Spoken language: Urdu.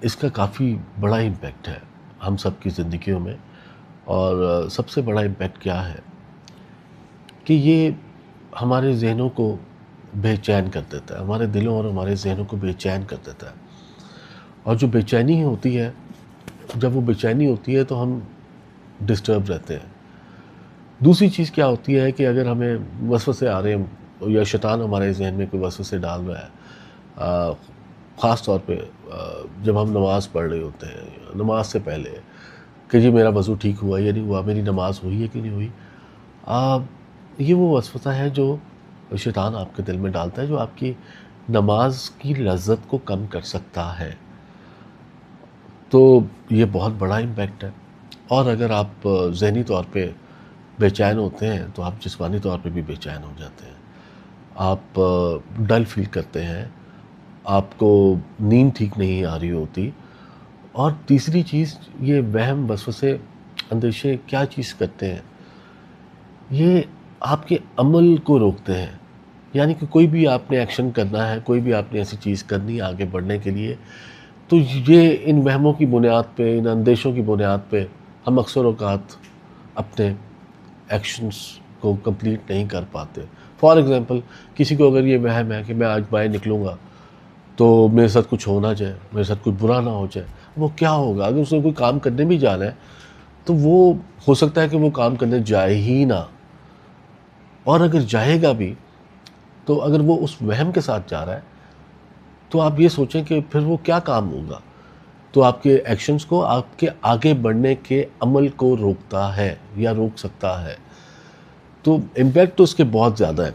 اس کا کافی بڑا امپیکٹ ہے ہم سب کی زندگیوں میں. اور سب سے بڑا امپیکٹ کیا ہے کہ یہ ہمارے ذہنوں کو بے چین کر دیتا ہے، ہمارے دلوں اور ہمارے ذہنوں کو بے چین کر دیتا ہے. اور جو بے چینی ہوتی ہے، جب وہ بے چینی ہوتی ہے تو ہم ڈسٹرب رہتے ہیں. دوسری چیز کیا ہوتی ہے کہ اگر ہمیں وسوسے آ رہے ہیں یا شیطان ہمارے ذہن میں کوئی وسوسے ڈال رہا ہے، خاص طور پہ جب ہم نماز پڑھ رہے ہوتے ہیں، نماز سے پہلے کہ جی میرا وضو ٹھیک ہوا یا نہیں ہوا، میری نماز ہوئی ہے کہ نہیں ہوئی، یہ وہ وسوسہ ہے جو شیطان آپ کے دل میں ڈالتا ہے، جو آپ کی نماز کی لذت کو کم کر سکتا ہے. تو یہ بہت بڑا امپیکٹ ہے. اور اگر آپ ذہنی طور پہ بے چین ہوتے ہیں تو آپ جسمانی طور پہ بھی بے چین ہو جاتے ہیں، آپ ڈل فیل کرتے ہیں، آپ کو نیند ٹھیک نہیں آ رہی ہوتی. اور تیسری چیز، یہ وہم وسوسے اندیشے کیا چیز کرتے ہیں، یہ آپ کے عمل کو روکتے ہیں. یعنی کہ کوئی بھی آپ نے ایکشن کرنا ہے، کوئی بھی آپ نے ایسی چیز کرنی ہے آگے بڑھنے کے لیے، تو یہ ان وہموں کی بنیاد پہ، ان اندیشوں کی بنیاد پہ ہم اکثر اوقات اپنے ایکشنز کو کمپلیٹ نہیں کر پاتے. فار ایگزامپل، کسی کو اگر یہ وہم ہے کہ میں آج باہر نکلوں گا تو میرے ساتھ کچھ ہو نہ جائے، میرے ساتھ کوئی برا نہ ہو جائے، وہ کیا ہوگا اگر اس نے کوئی کام کرنے بھی جانا ہے تو وہ ہو سکتا ہے کہ وہ کام کرنے جائے ہی نہ. اور اگر جائے گا بھی تو اگر وہ اس وہم کے ساتھ جا رہا ہے تو آپ یہ سوچیں کہ پھر وہ کیا کام ہوگا. تو آپ کے ایکشنز کو، آپ کے آگے بڑھنے کے عمل کو روکتا ہے یا روک سکتا ہے. تو امپیکٹ تو اس کے بہت زیادہ ہے.